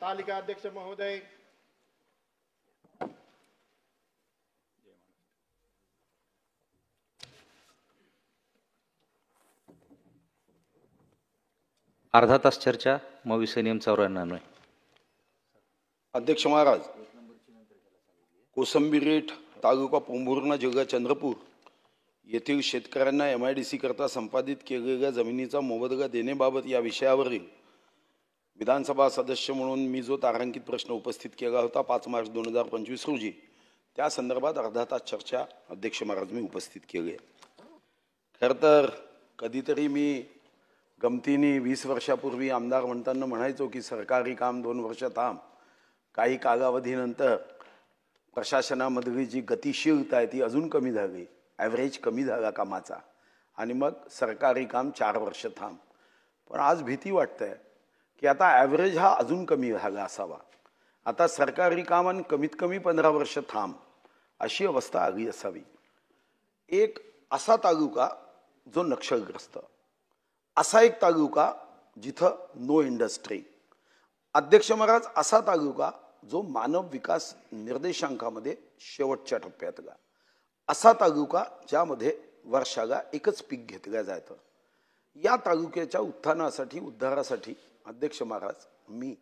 तालिका अध्यक्ष महोदय। अर्धा तास चर्चा, मग विषय नियम 94। अध्यक्ष महाराज, कोसंबीरेठ तालुका पोंभुर्णा जिल्हा चंद्रपूर येथील शेतकऱ्यांना MIDC करता संपादित केलेल्या जमिनीचा मोबदला देण्याबाबत या विषयावरील विधानसभा सदस्य म्हणून मी जो तारांकित प्रश्न उपस्थित केला होता 5 मार्च 2025 रोजी, त्या संदर्भात अर्धा तास चर्चा अध्यक्ष महाराज मी उपस्थित केली आहे। खरं तर कधीतरी मी गमतीने 20 वर्षापूर्वी आमदार म्हणताना म्हणायचो की सरकारी काम 2 वर्ष थांब, काही कालावधीनंतर प्रशासनामधली जी गतिशीलता आहे ती अजून कमी झाली, ॲव्हरेज कमी झाला कामाचा, आणि मग सरकारी काम 4 वर्ष थांब। पण आज भीती वाटते की आता ॲव्हरेज हा अजून कमी झाला असावा, आता सरकारी काम आणि कमीत कमी 15 वर्ष थांब अशी अवस्था आली असावी। एक असा तालुका जो नक्षलग्रस्त, असा एक तालुका जिथं नो इंडस्ट्री, अध्यक्ष महाराज असा तालुका जो मानव विकास निर्देशांकामध्ये शेवटच्या टप्प्यातला, असा तालुका ज्यामध्ये वर्षाला एकच पीक घेतलं जातं। या तालुक्याच्या उत्थानासाठी उद्धारासाठी अध्यक्ष महाराज मी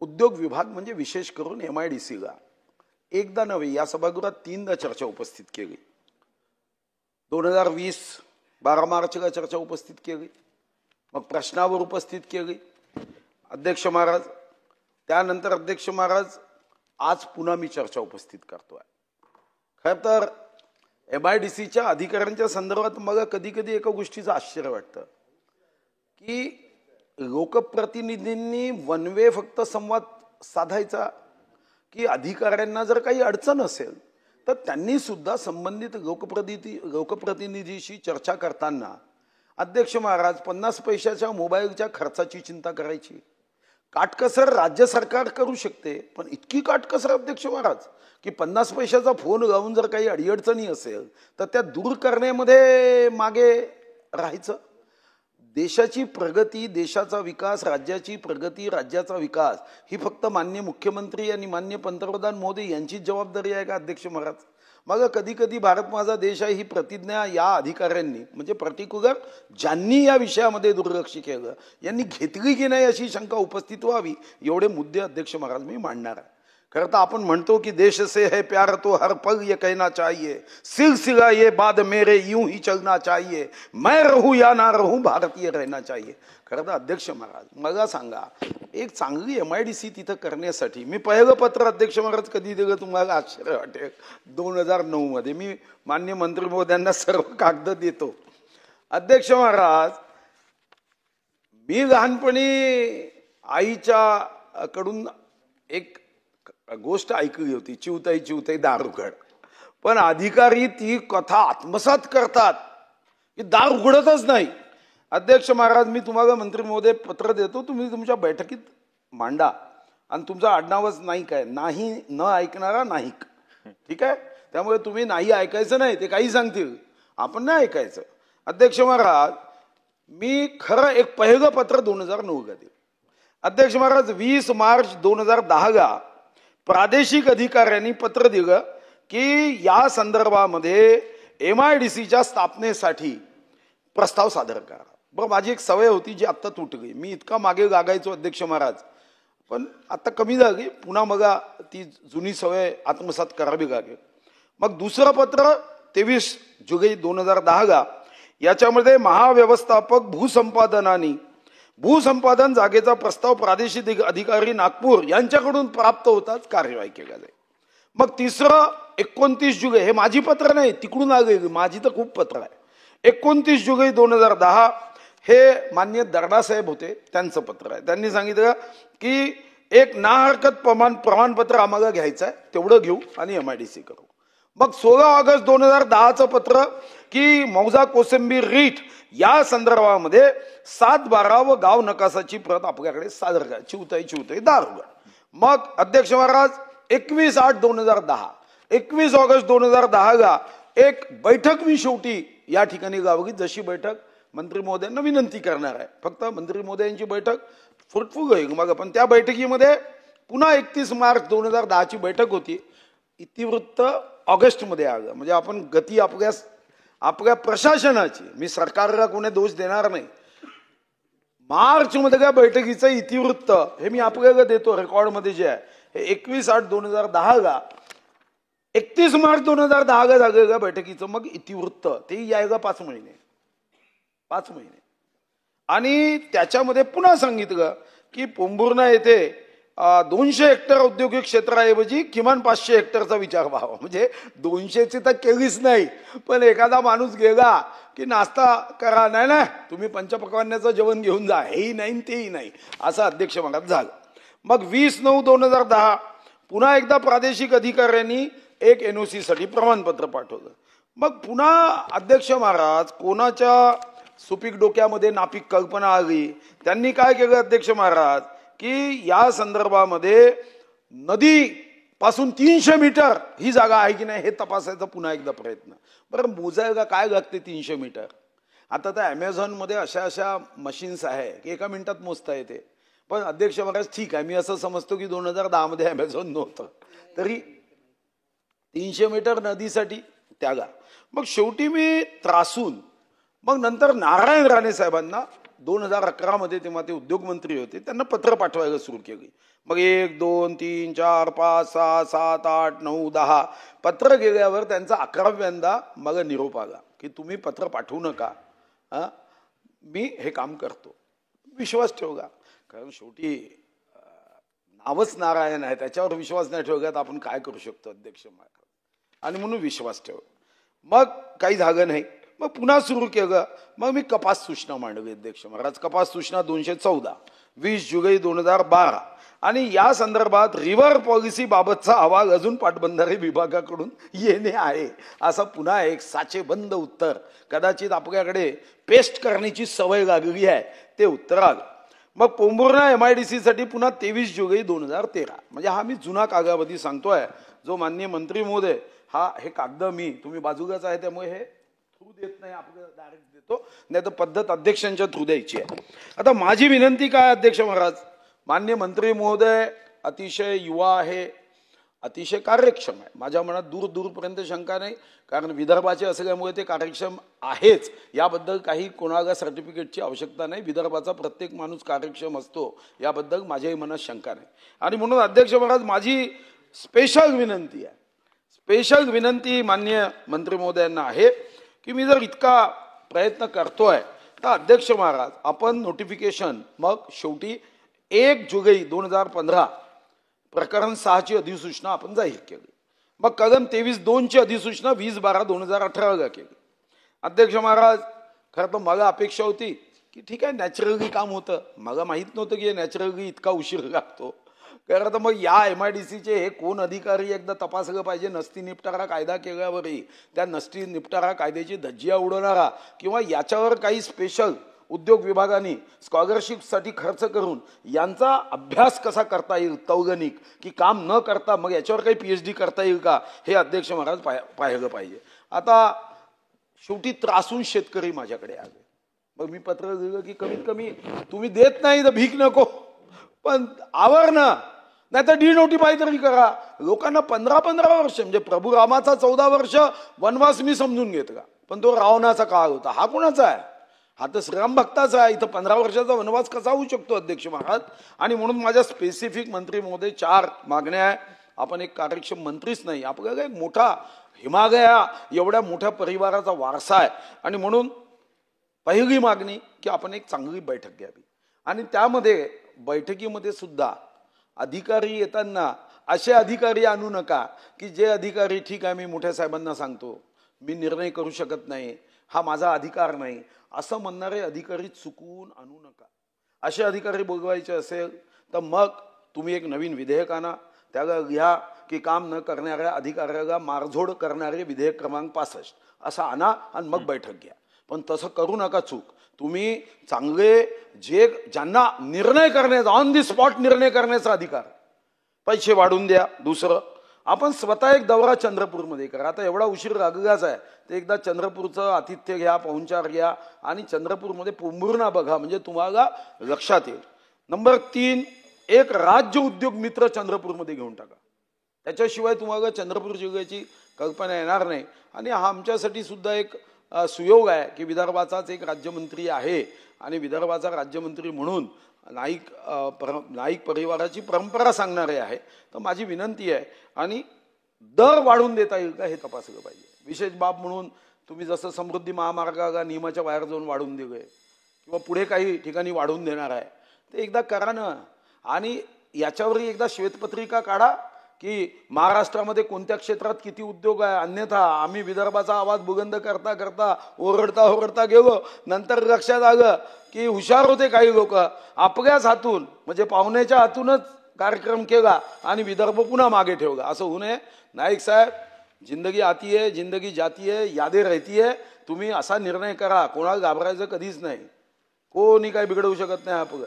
उद्योग विभाग म्हणजे विशेष करून MIDCला एकदा नव्हे या सभागृहात 3दा चर्चा उपस्थित केली। 2020 12 मार्चला चर्चा उपस्थित केली, मग प्रश्नावर उपस्थित केली अध्यक्ष महाराज, त्यानंतर अध्यक्ष महाराज आज पुन्हा मी चर्चा उपस्थित करतोय। खरं तर MIDCच्या अधिकाऱ्यांच्या संदर्भात मला कधी कधी एका गोष्टीचं आश्चर्य वाटतं की लोकप्रतिनिधींनी वन वे फक्त संवाद साधायचा, की अधिकाऱ्यांना जर काही अडचण असेल तर त्यांनी सुद्धा संबंधित लोकप्रतिनिधीशी चर्चा करताना अध्यक्ष महाराज 50 पैशाच्या मोबाईलच्या खर्चाची चिंता करायची। काटकसर राज्य सरकार करू शकते, पण इतकी काटकसर अध्यक्ष महाराज की 50 पैशाचा फोन लावून जर काही अडीअडचणी असेल तर त्या दूर करण्यामध्ये मागे राहायचं। देशाची प्रगती, देशाचा विकास, राज्याची प्रगती, राज्याचा विकास ही फक्त माननीय मुख्यमंत्री आणि माननीय पंतप्रधान मोदी यांची जबाबदारी आहे का अध्यक्ष महाराज? मग कधी कधी भारत माझा देश आहे ही प्रतिज्ञा या अधिकाऱ्यांनी म्हणजे पर्टिक्युलर ज्यांनी या विषयामध्ये दुर्लक्ष केलं यांनी घेतली की नाही अशी शंका उपस्थित व्हावी, एवढे मुद्दे अध्यक्ष महाराज मी मांडणार आहे। खरं तर आपण म्हणतो की देश से है प्यार तो हर पल ये कहना चाहिए, सिलसिला ये बाद मेरे यूं ही चलना चाहिए, मैं रहूं या ना रहूं भारतीय रहना चाहिए। खरं तर अध्यक्ष महाराज मला सांगा, एक चांगली MIDC तिथं करण्यासाठी मी पहिलं पत्र अध्यक्ष महाराज कधी दिलं तुम्हाला आश्चर्य वाटेल, 2009 मध्ये मी माननीय मंत्री महोदयांना सर्व कागद देतो। अध्यक्ष महाराज मी लहानपणी आईच्या कडून एक गोष्ट ऐकली होती, चिवताई चिवताई दार उघड, पण अधिकारी ती कथा आत्मसात करतात की दार उघडतच नाही। अध्यक्ष महाराज मी तुम्हाला मंत्री महोदय पत्र देतो, तुम्ही तुमच्या बैठकीत मांडा, आणि तुमचं आडनावच नाही काय, नाही न ऐकणारा नाहीक, ठीक आहे? त्यामुळे तुम्ही नाही ऐकायचं नाही, ते काही सांगतील आपण नाही ऐकायचं। अध्यक्ष महाराज मी खरं एक पहिलं पत्र 2009 ला दिलं अध्यक्ष महाराज। 20 मार्च 2010 प्रादेशिक अधिकाऱ्यांनी पत्र दिलं की या संदर्भामध्ये MIDCच्या स्थापनेसाठी प्रस्ताव सादर करा। बरं, माझी एक सवय होती जी आत्ता तुटली, मी इतका मागे लागायचो अध्यक्ष महाराज, पण आता कमी झाली, पुन्हा मग ती जुनी सवय आत्मसात करावी लागेल। मग दुसरं पत्र 23 जुलै 2010 याच्यामध्ये महाव्यवस्थापक भूसंपादन जागेचा प्रस्ताव प्रादेशिक अधिकारी नागपूर यांच्याकडून प्राप्त होताच कार्यवाही केली जाईल। मग तिसरं 29 जुलै, हे माझी पत्र नाही तिकडून आले, माझी तर खूप पत्र आहे, 29 जुलै 2010 हे माननीय दर्डासाहेब होते त्यांचं पत्र आहे। त्यांनी सांगितलं की एक ना हरकत प्रमाणपत्र आम्हाला घ्यायचं आहे, तेवढं घेऊ आणि MIDC करू। मग 16 ऑगस्ट 2010चं पत्र की मौजा कोसंबीर रीठ या संदर्भामध्ये 7/12 व गाव नकाशाची प्रत आपल्याकडे सादर करा, चिवताई दार उघड। मग अध्यक्ष महाराज 21/8/2010 21 ऑगस्ट 2010 एक बैठक मी शेवटी या ठिकाणी लावली, जशी बैठक मंत्री महोदयांना विनंती करणार आहे, फक्त मंत्री महोदयांची बैठक फ्रुटफुल होईल मग. पण त्या बैठकीमध्ये पुन्हा 31 मार्च 2010ची बैठक होती. इतिवृत्त ऑगस्टमध्ये आलं. म्हणजे आपण गती आपल्या प्रशासनाची, मी सरकारला कोणी दोष देणार नाही, मार्च मध्ये काय बैठकीचं इतिवृत्त हे मी आपल्याला देतो रेकॉर्डमध्ये जे आहे, हे 21/8/2010 31 मार्च 2010 झालं का बैठकीचं. मग इतिवृत्त ते यायला 5 महिने. आणि त्याच्यामध्ये पुन्हा सांगितलं की पोंभुर्णा येथे 200 हेक्टर औद्योगिक क्षेत्राऐवजी किमान 500 हेक्टरचा विचार व्हावा. म्हणजे 200ची तर केलीच नाही, पण एखादा माणूस गेला की नाश्ता करा, नाही तुम्ही पंचपक्वान्याचं जेवण घेऊन जा, हेही नाही तेही नाही, असं अध्यक्ष मनात झालं. मग 20/9/2010 पुन्हा एकदा प्रादेशिक अधिकाऱ्यांनी एक NOC साठी प्रमाणपत्र पाठवलं. मग पुन्हा अध्यक्ष महाराज कोणाच्या सुपीक डोक्यामध्ये नापीक कल्पना आली, त्यांनी काय केलं अध्यक्ष महाराज की या संदर्भामध्ये नदी पासून 300 मीटर ही जागा आहे की नाही हे तपासायचा पुन्हा एकदा प्रयत्न. बरं, मोजायला काय लागते 300 मीटर? आता तर ॲमेझॉनमध्ये अशा मशीन्स आहे की एका मिनिटात मोजता येते. पण अध्यक्ष महाराज ठीक आहे, मी असं समजतो की 2010 मध्ये ॲमेझॉन नव्हतं, तरी 300 मीटर नदीसाठी त्यागा. मग शेवटी मी त्रासून मग नंतर नारायण राणे साहेबांना 2011 मध्ये, तेव्हा ते उद्योग मंत्री होते, त्यांना पत्र पाठवायला सुरू केली. मग 1 2 3 4 5 6 7 8 9 10 पत्र गेल्यावर त्यांचा 11व्यांदा मला निरोप आला की तुम्ही पत्र पाठवू नका, मी हे काम करतो. विश्वास ठेवला, कारण शेवटी नावच नारायण आहे, त्याच्यावर विश्वास नाही ठेवला तर आपण काय करू शकतो अध्यक्ष महाराज, आणि म्हणून विश्वास ठेव. मग काही झालं नाही. मग पुन्हा सुरू केलं. मग मी कपास सूचना मांडली अध्यक्ष महाराज. कपास सूचना 214 20 जुलै 2012. आणि या संदर्भात रिव्हर पॉलिसी बाबतचा अहवाल अजून पाटबंधारे विभागाकडून येणे आहे, असं पुन्हा एक साचेबंद उत्तर. कदाचित आपल्याकडे पेस्ट करण्याची सवय लागली आहे, ते उत्तर आलं. मग पोंभुर्णा MIDC साठी पुन्हा 23 जुलै 2013. म्हणजे हा मी जुना कागदावधी सांगतोय, जो माननीय मंत्री महोदय हे कागद मी, तुम्ही बाजूलाच आहे त्यामुळे हे थ्रू देत नाही, आपलं डायरेक्ट देतो, नाही तर पद्धत अध्यक्षांच्या थ्रू द्यायची आहे. आता माझी विनंती काय अध्यक्ष महाराज, माननीय मंत्री महोदय अतिशय युवा आहे, अतिशय कार्यक्षम आहे. माझ्या मनात दूरपर्यंत शंका नाही, कारण विदर्भाचे असल्यामुळे ते कार्यक्षम आहेच, याबद्दल काही कोणाला सर्टिफिकेटची आवश्यकता नाही. विदर्भाचा प्रत्येक माणूस कार्यक्षम असतो, याबद्दल माझ्याही मनात शंका नाही. आणि म्हणून अध्यक्ष महाराज माझी स्पेशल विनंती माननीय मंत्री महोदयांना आहे की मी जर इतका प्रयत्न करतोय तर अध्यक्ष महाराज आपण नोटिफिकेशन मग शेवटी 1 जुलै 2015 प्रकरण 6ची अधिसूचना आपण जाहीर केली. मग कलम 23(2) अधिसूचना 20/12/2018 केली. अध्यक्ष महाराज खरं तर मला अपेक्षा होती की ठीक आहे नॅचरली काम होतं, मला माहीत नव्हतं की नॅचरली इतका उशीर लागतो. कारण तर मग या MIDCचे हे कोण अधिकारी एकदा तपासलं पाहिजे. नसती निपटारा कायदा केल्यावरही त्या नसती निपटारा कायद्याची धज्जिया उडवणारा किंवा याच्यावर काही स्पेशल उद्योग विभागाने स्कॉलरशिपसाठी खर्च करून यांचा अभ्यास कसा करता येईल तौगनिक, की काम न करता मग याच्यावर काही PhD करता येईल का, हे अध्यक्ष महाराज पाहिलं पाहिजे. आता शेवटी त्रासून शेतकरी माझ्याकडे आले. मग मी पत्र दिलं की कमीत कमी तुम्ही देत नाही तर भीक नको, पण आवर ना, नाही तर डिनोटिफाय तरी करा. लोकांना 15 वर्ष, म्हणजे प्रभू रामाचा 14 वर्ष वनवास मी समजून घेतला, पण तो रावणाचा काळ होता. हा कोणाचा आहे? हा तर श्रीराम भक्ताचा आहे. इथं 15 वर्षाचा वनवास कसा होऊ शकतो अध्यक्ष महाराज? आणि म्हणून माझ्या स्पेसिफिक मंत्री महोदय 4 मागण्या आहे. आपण एक कार्यक्षम मंत्रीच नाही, आपल्याला एक मोठा हिमालया एवढ्या मोठ्या परिवाराचा वारसा आहे. आणि म्हणून पहिली मागणी की आपण एक चांगली बैठक घ्यावी. आणि त्यामध्ये बैठकीमध्ये सुद्धा अधिकारी येताना असे अधिकारी आणू नका की जे अधिकारी ठीक आहे मी मोठ्या साहेबांना सांगतो, मी निर्णय करू शकत नाही, हा माझा अधिकार नाही, असं म्हणणारे अधिकारी चुकवून आणू नका. असे अधिकारी बोलवायचे असेल तर मग तुम्ही एक नवीन विधेयक आणा, त्याला लिहा की काम न करणाऱ्या अधिकाऱ्याला मारझोड करणारे विधेयक क्रमांक 65 असं आणा आणि मग बैठक घ्या. पण तसं करू नका चूक. तुम्ही चांगले ज्यांना निर्णय करण्याचा ऑन दी स्पॉट निर्णय करण्याचा अधिकार, पैसे वाढून द्या. दुसरं, आपण स्वतः एक दौरा चंद्रपूरमध्ये करा. आता एवढा उशीर लागलाच आहे, ते एकदा चंद्रपूरचं आतिथ्य घ्या, पाहुणचार घ्या आणि चंद्रपूरमध्ये पोंभुर्णा बघा, म्हणजे तुम्हाला लक्षात येईल. नंबर 3, एक राज्य उद्योग मित्र चंद्रपूरमध्ये घेऊन टाका. त्याच्याशिवाय तुम्हाला चंद्रपूर जिल्ह्याची कल्पना येणार नाही. आणि हा आमच्यासाठी सुद्धा एक सुयोग आहे की विदर्भाचाच एक राज्यमंत्री आहे आणि विदर्भाचा राज्यमंत्री म्हणून नाईक परिवाराची परंपरा सांगणारे आहे. तर माझी विनंती आहे आणि दर वाढवून देता येईल का हे तपासलं पाहिजे. विशेष बाब म्हणून तुम्ही जसं समृद्धी महामार्गाला नियमाच्या बाहेर जाऊन वाढवून दिलंय किंवा पुढे काही ठिकाणी वाढवून देणार आहे ते एकदा करा ना. आणि याच्यावरही एकदा श्वेतपत्रिका काढा की महाराष्ट्रामध्ये कोणत्या क्षेत्रात किती उद्योग आहे. अन्यथा आम्ही विदर्भाचा आवाज बुलंद करता करता ओरडता गेलो, नंतर लक्षात आलं की हुशार होते काही लोक, आपल्याच हातून म्हणजे पाहुण्याच्या हातूनच कार्यक्रम केला आणि विदर्भ पुन्हा मागे ठेवला. असं होऊ नये. नाईक साहेब, जिंदगी आती है, जिंदगी जाती है, यादें रहती है. तुम्ही असा निर्णय करा, कोणाला घाबरायचं कधीच नाही. कोणी काही बिघडवू शकत नाही आपलं.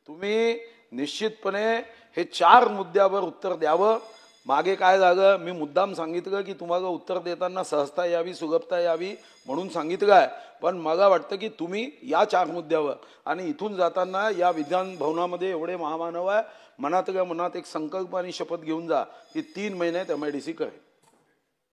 तुम्ही निश्चितपणे हे 4 मुद्द्यावर उत्तर द्यावं. मागे काय झालं, मी मुद्दाम सांगितलं की तुम्हाला उत्तर देताना सहजता यावी, सुलभता यावी म्हणून सांगितलं आहे. पण मला वाटतं की तुम्ही या 4 मुद्द्यावर आणि इथून जाताना या विधान भवनामध्ये एवढे महामानव आहे, मनातल्या मनात एक संकल्प आणि शपथ घेऊन जा की 3 महिन्यात MIDC करेल.